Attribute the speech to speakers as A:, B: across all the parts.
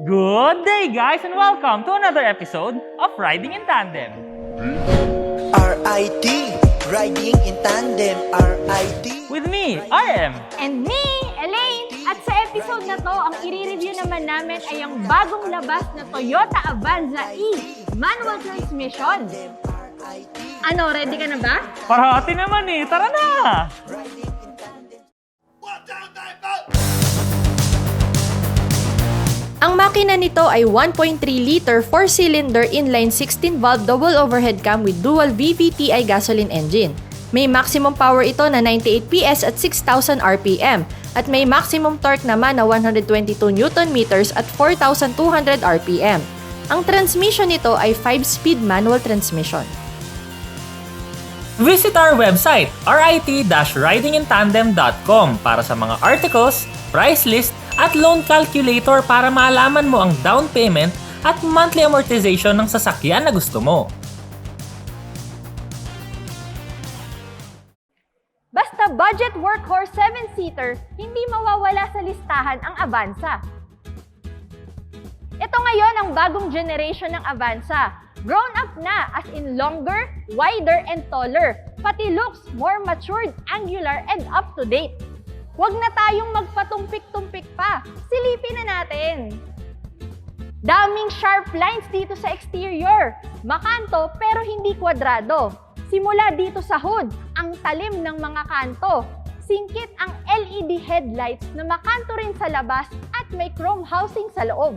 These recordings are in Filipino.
A: Good day, guys, and welcome to another episode of Riding in Tandem.
B: RIT, Riding in Tandem, RIT.
A: With me, RM.
C: And me, Elaine! At sa episode na to, ang i-review naman namin ay ang bagong labas na Toyota Avanza E manual transmission. Ano, ready ka na ba?
A: Parati naman eh, tara na!
D: Ang makina nito ay 1.3-liter 4-cylinder inline 16-valve double overhead cam with dual VVTi gasoline engine. May maximum power ito na 98 PS at 6,000 RPM at may maximum torque naman na 122 Nm at 4,200 RPM. Ang transmission nito ay 5-speed manual transmission.
A: Visit our website, rit-ridingintandem.com para sa mga articles, price list, at loan calculator para malaman mo ang down payment at monthly amortization ng sasakyan na gusto mo.
C: Basta budget workhorse 7-seater, hindi mawawala sa listahan ang Avanza. Ito ngayon ang bagong generation ng Avanza. Grown up na, as in longer, wider, and taller. Pati looks more matured, angular, and up-to-date. Huwag na tayong magpatumpik-tumpik pa. Silipin na natin. Daming sharp lines dito sa exterior. Makanto pero hindi kwadrado. Simula dito sa hood, ang talim ng mga kanto. Singkit ang LED headlights na makanto rin sa labas at may chrome housing sa loob.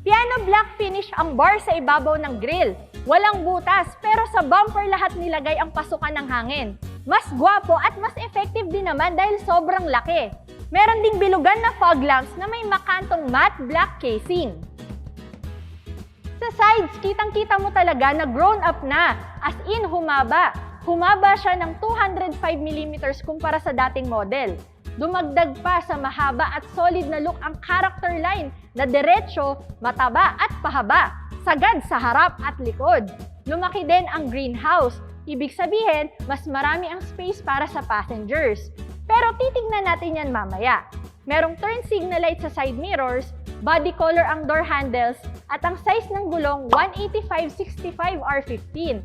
C: Piano black finish ang bar sa ibabaw ng grille. Walang butas pero sa bumper lahat nilagay ang pasukan ng hangin. Mas gwapo at mas effective din naman dahil sobrang laki. Meron ding bilugan na fog lamps na may makantong matte black casing. Sa sides, kitang-kita mo talaga na grown up na, as in humaba. Humaba siya ng 205mm kumpara sa dating model. Dumagdag pa sa mahaba at solid na look ang character line na diretso, mataba at pahaba, sagad sa harap at likod. Lumaki din ang greenhouse. Ibig sabihin, mas marami ang space para sa passengers. Pero titignan natin yan mamaya. Merong turn signal light sa side mirrors, body color ang door handles, at ang size ng gulong 185/65 R15.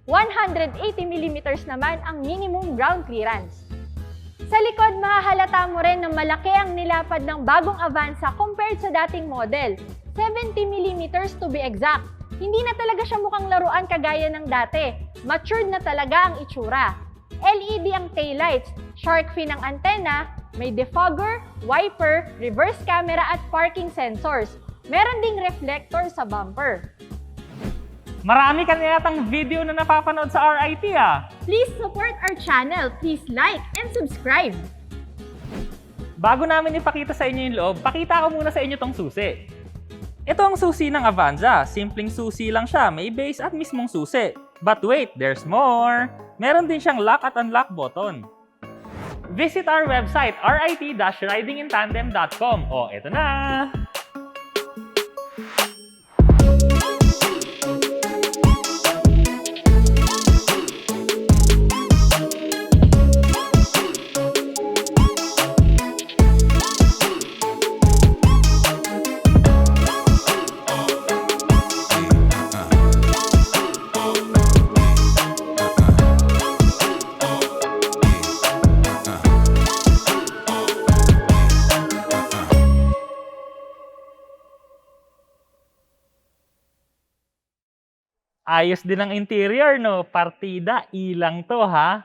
C: 180mm naman ang minimum ground clearance. Sa likod, mahahalata mo rin na malaki ang nilapad ng bagong Avanza compared sa dating model. 70mm to be exact. Hindi na talaga siya mukhang laruan kagaya ng dati. Matured na talaga ang itsura. LED ang taillights, shark fin ang antena, may defogger, wiper, reverse camera at parking sensors. Meron ding reflector sa bumper.
A: Marami ka na yatang video na napapanood sa RIT ah!
C: Please support our channel. Please like and subscribe.
A: Bago namin ipakita sa inyo yung loob, pakita ko muna sa inyo tong susi. Ito ang susi ng Avanza. Simpleng susi lang siya, may base at mismong susi. But wait, there's more! Meron din siyang lock at unlock button. Visit our website, rit-ridingintandem.com. O, eto na! Ayos din ang interior, no? Partida, ilang to, ha?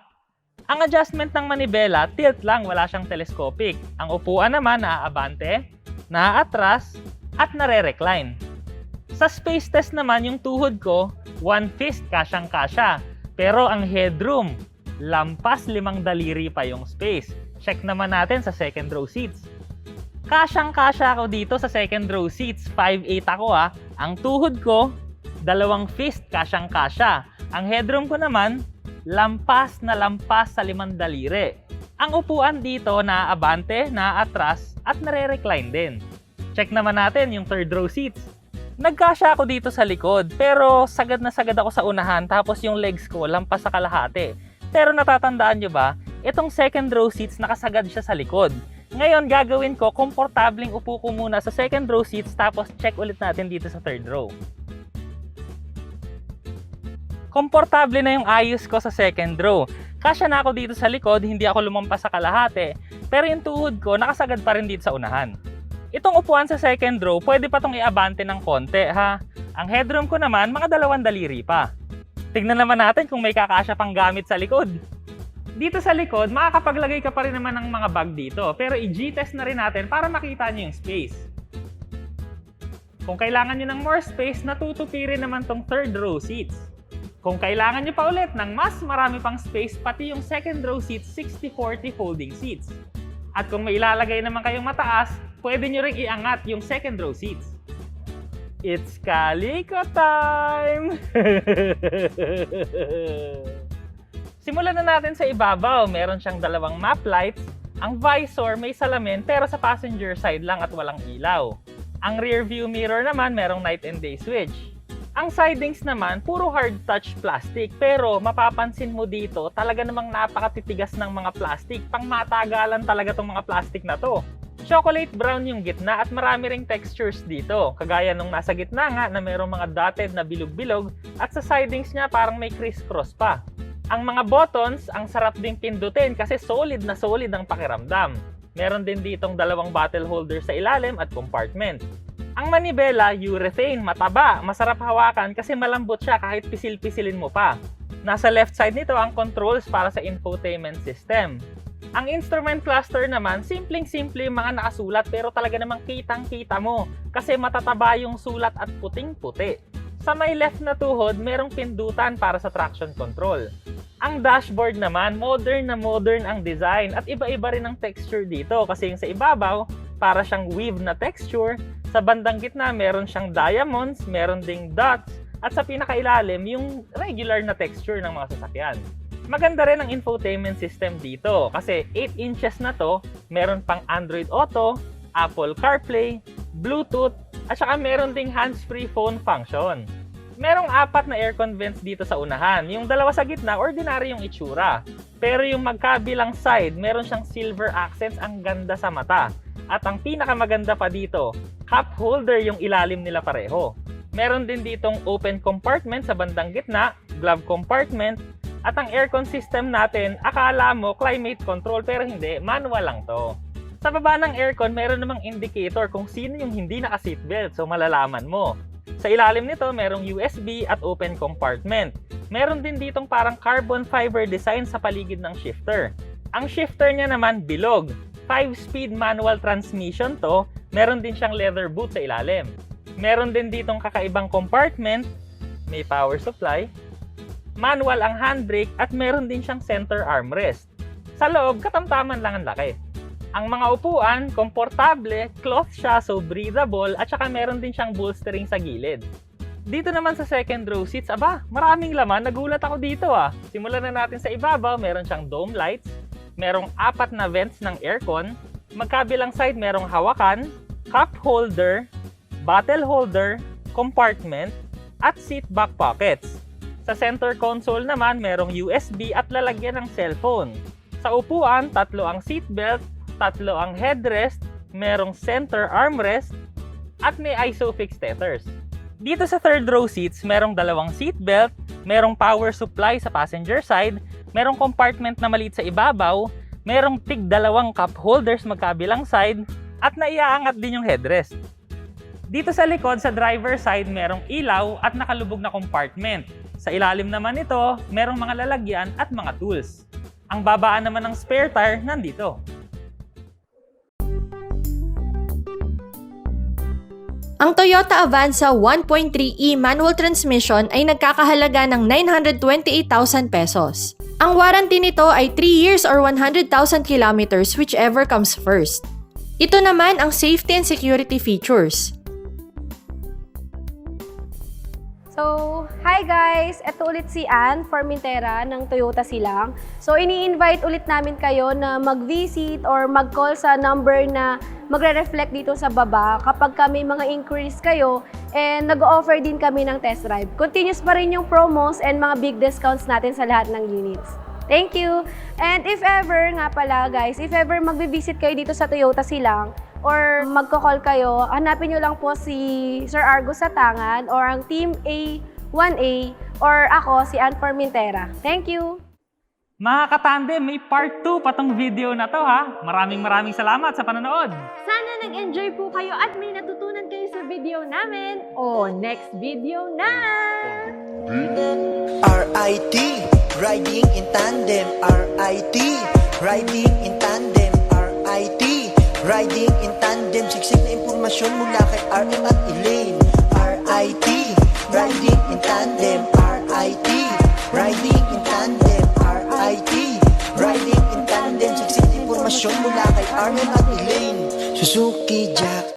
A: Ang adjustment ng manibela, tilt lang, wala siyang telescopic. Ang upuan naman, naaabante, naaatras, at nare-recline. Sa space test naman, yung tuhod ko, 1 fist, kasyang-kasya. Pero ang headroom, lampas 5 daliri pa yung space. Check naman natin sa second row seats. Kasyang-kasya ako dito sa second row seats, 5'8 ako, ha? Ang tuhod ko, 2 fist, kasyang-kasya. Ang headroom ko naman, lampas na lampas sa 5 daliri. Ang upuan dito, naaabante, naaatras, at nare-recline din. Check naman natin yung third row seats. Nagkasya ako dito sa likod, pero sagad na sagad ako sa unahan, tapos yung legs ko lampas sa kalahati. Pero natatandaan nyo ba, itong second row seats nakasagad siya sa likod. Ngayon, gagawin ko, komportabling upo ko muna sa second row seats tapos check ulit natin dito sa third row. Komportable na yung ayos ko sa second row. Kasya na ako dito sa likod, hindi ako lumampas sa kalahati, pero yung tuhod ko nakasagad pa rin dito sa unahan. Itong upuan sa second row, pwede pa itong iabante ng konti ha. Ang headroom ko naman, mga 2 daliri pa. Tignan naman natin kung may kakasya pang gamit sa likod. Dito sa likod, makakapaglagay ka pa rin naman ng mga bag dito. Pero i-G-test na rin natin para makita nyo yung space. Kung kailangan nyo ng more space, natutupi rin naman tong third row seats. Kung kailangan nyo pa ulit ng mas marami pang space, pati yung second row seats, 60-40 folding seats. At kung may ilalagay naman kayong mataas, pwede nyo rin iangat yung second row seats. It's Kaliko time! Simulan na natin sa ibabaw. Meron siyang 2 map lights. Ang visor may salamin pero sa passenger side lang at walang ilaw. Ang rear view mirror naman merong night and day switch. Ang sidings naman puro hard touch plastic pero mapapansin mo dito talaga namang napakatitigas ng mga plastic. Pangmatagalan talaga tong mga plastic na to. Chocolate brown yung gitna at marami ring textures dito. Kagaya nung nasa gitna nga na merong mga dotted na bilog-bilog at sa sidings niya parang may criss-cross pa. Ang mga buttons, ang sarap ding pindutin kasi solid na solid ang pakiramdam. Meron din ditong 2 bottle holder sa ilalim at compartment. Ang manibela, urethane, mataba, masarap hawakan kasi malambot siya kahit pisil-pisilin mo pa. Nasa left side nito ang controls para sa infotainment system. Ang instrument cluster naman, simpleng-simple yung mga nakasulat pero talaga namang kitang-kita mo kasi matataba yung sulat at puting-puti. Sa may left na tuhod, merong pindutan para sa traction control. Ang dashboard naman, modern na modern ang design at iba-iba rin ang texture dito kasi yung sa ibabaw, para siyang weave na texture. Sa bandang gitna, meron siyang diamonds, meron ding dots at sa pinakailalim, yung regular na texture ng mga sasakyan. Maganda rin ang infotainment system dito kasi 8 inches na to, meron pang Android Auto, Apple CarPlay, Bluetooth, at saka meron ding hands-free phone function. Merong 4 na aircon vents dito sa unahan. Yung 2 sa gitna, ordinary yung itsura. Pero yung magkabilang side, meron siyang silver accents, ang ganda sa mata. At ang pinakamaganda pa dito, cup holder yung ilalim nila pareho. Meron din ditong open compartment sa bandang gitna, glove compartment, at ang aircon system natin, akala mo climate control pero hindi, manual lang to. Sa baba ng aircon, meron namang indicator kung sino yung hindi naka-seatbelt, so malalaman mo. Sa ilalim nito, merong USB at open compartment. Meron din ditong parang carbon fiber design sa paligid ng shifter. Ang shifter niya naman bilog. 5-speed manual transmission to, meron din siyang leather boot sa ilalim. Meron din ditong kakaibang compartment, may power supply, manual ang handbrake at meron din siyang center armrest. Sa loob, katamtaman lang ang laki. Ang mga upuan, komportable, cloth siya so breathable at saka meron din siyang bolstering sa gilid. Dito naman sa second row seats, maraming laman, nagulat ako dito Simulan na natin sa ibabaw, meron siyang dome lights, merong 4 na vents ng aircon, magkabilang side merong hawakan, cup holder, bottle holder, compartment, at seat back pockets. Sa center console naman, merong USB at lalagyan ng cellphone. Sa upuan, 3 ang seatbelt, 3 ang headrest, merong center armrest, at may ISOFIX tethers. Dito sa third row seats, merong 2 seatbelt, merong power supply sa passenger side, merong compartment na maliit sa ibabaw, merong tig 2 cup holders magkabilang side, at naiaangat din yung headrest. Dito sa likod, sa driver side, merong ilaw at nakalubog na compartment. Sa ilalim naman nito, merong mga lalagyan at mga tools. Ang babaan naman ng spare tire nandito.
D: Ang Toyota Avanza 1.3e manual transmission ay nagkakahalaga ng 928,000 pesos. Ang warranty nito ay 3 years or 100,000 kilometers whichever comes first. Ito naman ang safety and security features.
E: So, hi guys! Ito ulit si Ann Formentera ng Toyota Silang. So, ini-invite ulit namin kayo na mag-visit or mag-call sa number na magre-reflect dito sa baba kapag may mga inquiries kayo and nag-offer din kami ng test drive. Continuous pa rin yung promos and mga big discounts natin sa lahat ng units. Thank you. And if ever, nga pala guys, if ever magbe-visit kayo dito sa Toyota Silang, or magko-call kayo, hanapin nyo lang po si Sir Argo Satangan or ang Team A1A or ako, si Ann Formentera. Thank you!
A: Mga katandem, may part 2 pa tong video na to ha. Maraming salamat sa panonood.
C: Sana nag-enjoy po kayo at may natutunan kayo sa video namin. O, next video na!
B: RIT, riding in tandem. RIT, riding in tandem. RIT, riding in tandem. Siksik na impormasyon mula kay RM at Elaine. RIT, riding in tandem. RIT, riding in tandem. RIT, riding in tandem. Siksik na impormasyon mula kay RM at Elaine. Suzuki Jack.